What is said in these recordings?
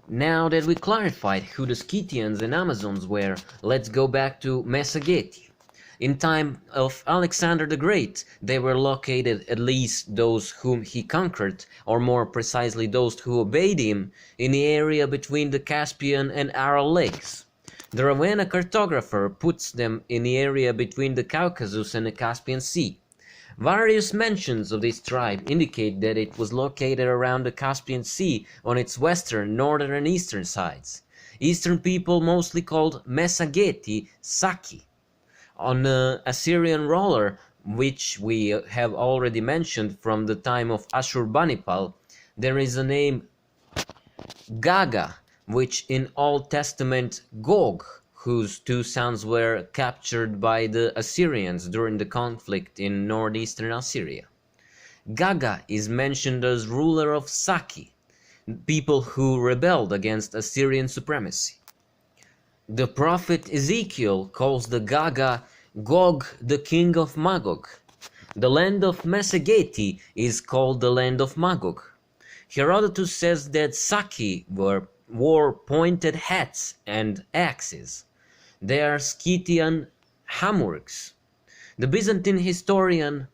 Now that we clarified who the Scythians and Amazons were, let's go back to Mesageti. In time of Alexander the Great, they were located, at least those whom he conquered, or more precisely those who obeyed him, in the area between the Caspian and Aral lakes. The Ravenna cartographer puts them in the area between the Caucasus and the Caspian Sea. Various mentions of this tribe indicate that it was located around the Caspian Sea on its western, northern and eastern sides. Eastern people mostly called Mesageti Saki. On the Assyrian roller, which we have already mentioned from the time of Ashurbanipal, there is a name Gaga, which in Old Testament Gog, whose two sons were captured by the Assyrians during the conflict in northeastern Assyria. Gaga is mentioned as ruler of Saki, people who rebelled against Assyrian supremacy. The prophet Ezekiel calls the Gaga Gog the king of Magog. The land of Mesageti is called the land of Magog. Herodotus says that Saki wore pointed hats and axes. They are Scythian Hamurks. The Byzantine historian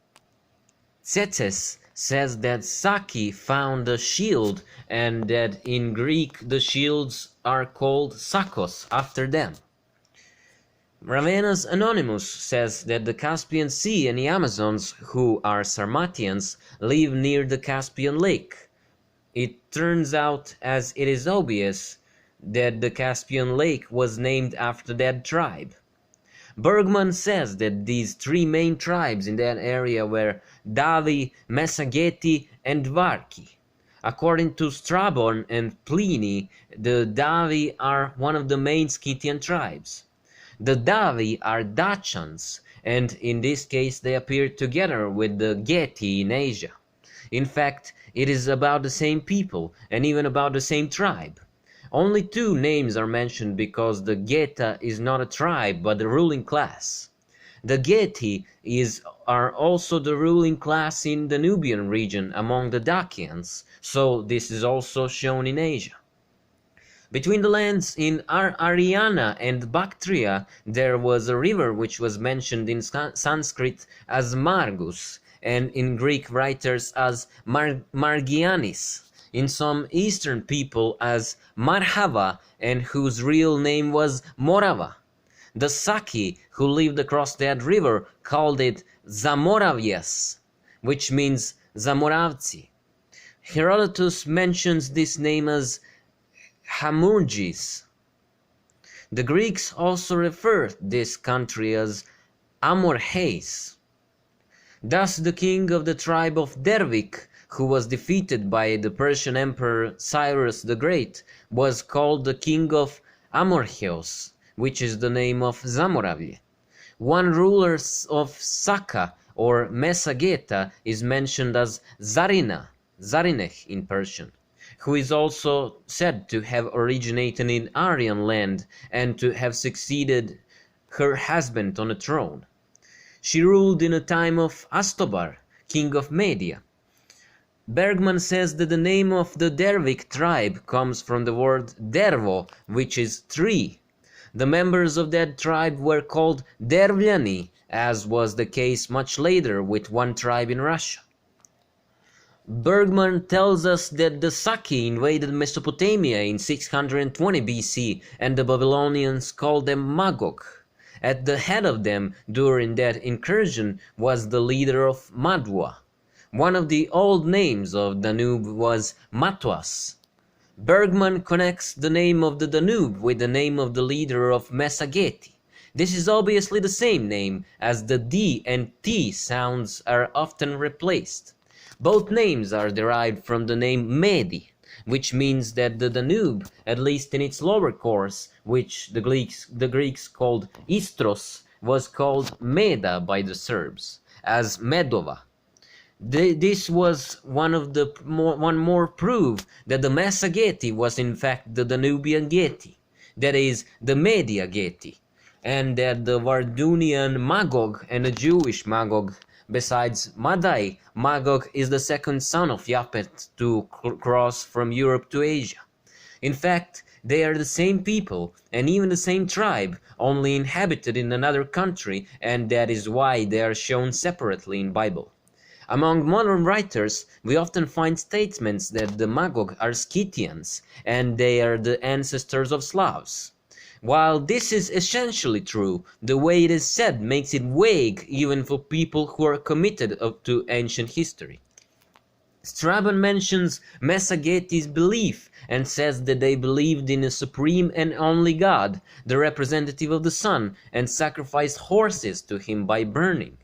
Tzetzes says that Saki found a shield and that in Greek the shields are called Sakos after them. Ravenna's Anonymous says that the Caspian Sea and the Amazons, who are Sarmatians, live near the Caspian Lake. It turns out, as it is obvious, that the Caspian Lake was named after that tribe. Bergman says that these three main tribes in that area were Davi, Mesageti, and Varki. According to Strabon and Pliny, the Davi are one of the main Scythian tribes. The Davi are Dachans, and in this case they appear together with the Geti in Asia. In fact, it is about the same people, and even about the same tribe. Only two names are mentioned because the Geta is not a tribe but the ruling class. The Geti are also the ruling class in the Nubian region among the Dacians, so this is also shown in Asia. Between the lands in Ariana and Bactria there was a river which was mentioned in Sanskrit as Margus and in Greek writers as Margianis, in some eastern people as Marhava and whose real name was Morava. The Saki who lived across that river called it Zamoravias, which means Zamoravci. Herodotus mentions this name as Hamurgis. The Greeks also referred this country as Amorheis. Thus the king of the tribe of Dervic, who was defeated by the Persian Emperor Cyrus the Great, was called the king of Amorheos, which is the name of Zamoravia. One ruler of Saka or Mesageta is mentioned as Zarineh in Persian, who is also said to have originated in Aryan land and to have succeeded her husband on the throne. She ruled in a time of Astobar, king of Media. Bergman says that the name of the Dervic tribe comes from the word dervo, which is tree. The members of that tribe were called Dervlyani, as was the case much later with one tribe in Russia. Bergman tells us that the Saki invaded Mesopotamia in 620 BC and the Babylonians called them Magog. At the head of them during that incursion was the leader of Madua. One of the old names of Danube was Matwas. Bergman connects the name of the Danube with the name of the leader of Mesageti. This is obviously the same name, as the D and T sounds are often replaced. Both names are derived from the name Medi, which means that the Danube, at least in its lower course, which the Greeks called Istros, was called Meda by the Serbs, as Medova. This was one more proof that the Mesageti was in fact the Danubian Geti, that is, the Media Geti, and that the Vardunian Magog and the Jewish Magog, besides Madai, Magog is the second son of Yapet to cross from Europe to Asia. In fact, they are the same people and even the same tribe, only inhabited in another country, and that is why they are shown separately in Bible. Among modern writers, we often find statements that the Magog are Scythians, and they are the ancestors of Slavs. While this is essentially true, the way it is said makes it vague even for people who are committed to ancient history. Strabon mentions Massageti's belief and says that they believed in a supreme and only God, the representative of the sun, and sacrificed horses to him by burning.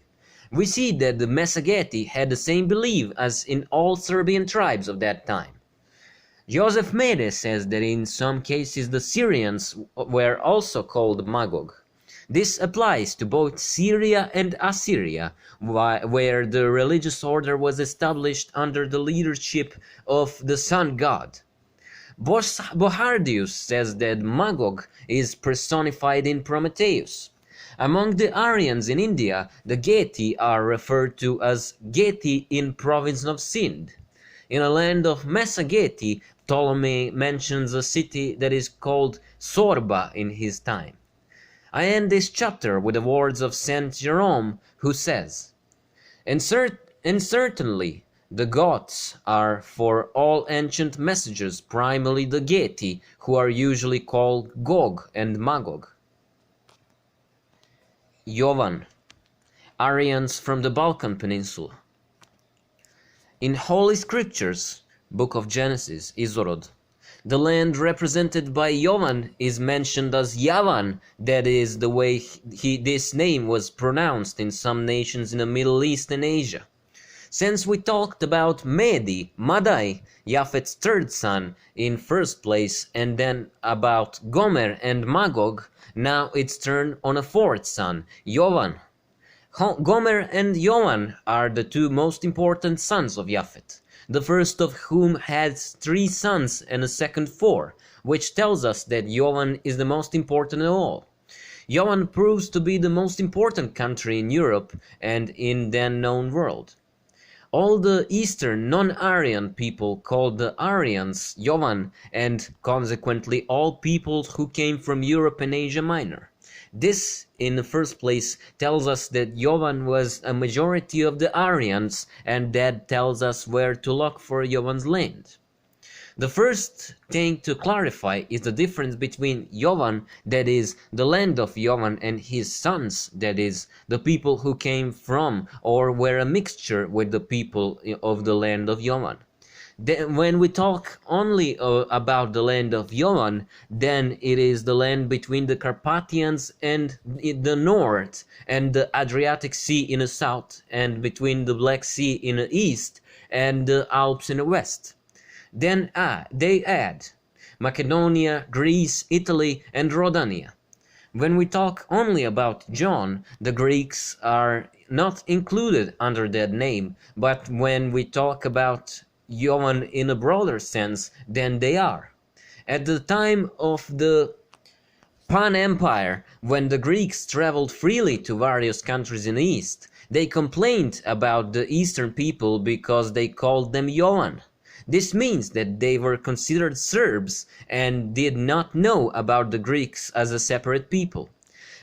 We see that the Massageti had the same belief as in all Serbian tribes of that time. Joseph Mede says that in some cases the Syrians were also called Magog. This applies to both Syria and Assyria, where the religious order was established under the leadership of the sun god. Bohardius says that Magog is personified in Prometheus. Among the Aryans in India, the Geti are referred to as Geti in province of Sindh. In a land of Massageti, Ptolemy mentions a city that is called Sorba in his time. I end this chapter with the words of Saint Jerome, who says, And certainly the Goths are for all ancient messages primarily the Geti, who are usually called Gog and Magog. Jovan, Aryans from the Balkan Peninsula. In Holy Scriptures, Book of Genesis, Izorod, the land represented by Jovan is mentioned as Yavan, that is the way this name was pronounced in some nations in the Middle East and Asia. Since we talked about Medi, Madai, Japhet's third son, in first place, and then about Gomer and Magog, now it's turned on a fourth son, Jovan. Gomer and Jovan are the two most important sons of Japhet, the first of whom had 3 sons and the second 4, which tells us that Jovan is the most important of all. Jovan proves to be the most important country in Europe and in then known world. All the Eastern non-Aryan people called the Aryans Jovan, and consequently all people who came from Europe and Asia Minor. This, in the first place, tells us that Jovan was a majority of the Aryans, and that tells us where to look for Jovan's land. The first thing to clarify is the difference between Jovan, that is, the land of Jovan, and his sons, that is, the people who came from or were a mixture with the people of the land of Jovan. When we talk only about the land of Jovan, then it is the land between the Carpathians and the north, and the Adriatic Sea in the south, and between the Black Sea in the east, and the Alps in the west. Then they add Macedonia, Greece, Italy, and Rhodania. When we talk only about John, the Greeks are not included under that name, but when we talk about Jovan in a broader sense, then they are. At the time of the Pan Empire, when the Greeks traveled freely to various countries in the east, they complained about the eastern people because they called them Jovan. This means that they were considered Serbs and did not know about the Greeks as a separate people.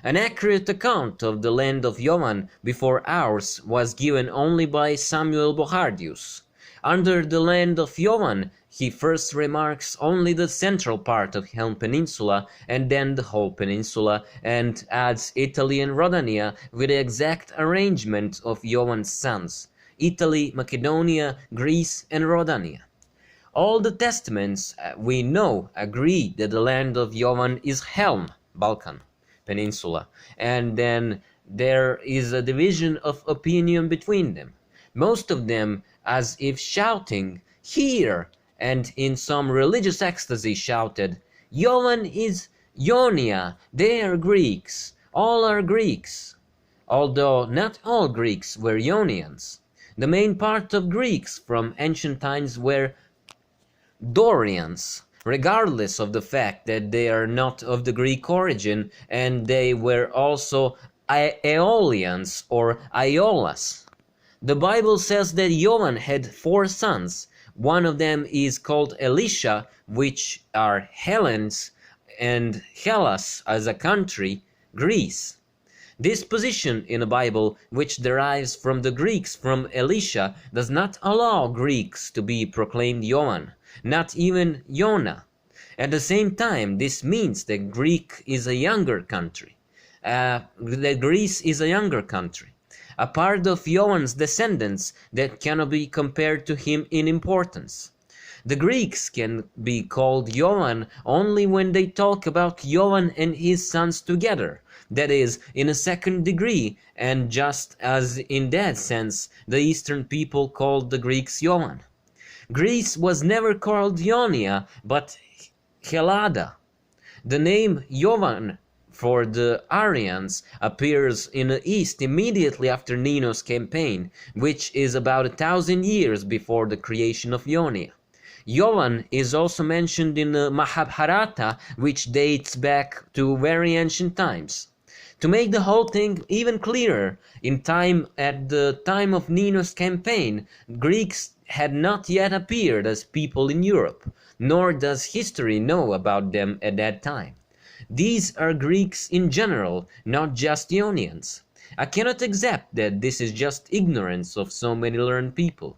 An accurate account of the land of Jovan before ours was given only by Samuel Bohardius. Under the land of Jovan, he first remarks only the central part of Helm Peninsula and then the whole peninsula, and adds Italy and Rhodania with the exact arrangement of Jovan's sons: Italy, Macedonia, Greece, and Rhodania. All the testaments we know agree that the land of Jovan is Helm, Balkan Peninsula, and then there is a division of opinion between them. Most of them as if shouting, "Here!" and in some religious ecstasy shouted, "Jovan is Ionia, they are Greeks, all are Greeks," although not all Greeks were Ionians. The main part of Greeks from ancient times were Dorians, regardless of the fact that they are not of the Greek origin, and they were also Aeolians or Aiolas. The Bible says that Jovan had 4 sons, One of them is called Elisha, which are Hellenes, and Hellas as a country, Greece. This position in the Bible, which derives from the Greeks from Elisha, does not allow Greeks to be proclaimed Jovan, not even Jonah. At the same time, this means that Greek is a younger country. That Greece is a younger country, a part of Jovan's descendants that cannot be compared to him in importance. The Greeks can be called Jovan only when they talk about Jovan and his sons together, that is, in a second degree, and just as in that sense the Eastern people called the Greeks Jovan. Greece was never called Ionia, but Hellada. The name Jovan for the Aryans appears in the east immediately after Nino's campaign, which is about 1,000 years before the creation of Ionia. Jovan is also mentioned in the Mahabharata, which dates back to very ancient times. To make the whole thing even clearer, at the time of Nino's campaign, Greeks had not yet appeared as people in Europe, nor does history know about them at that time. These are Greeks in general, not just Ionians. I cannot accept that this is just ignorance of so many learned people,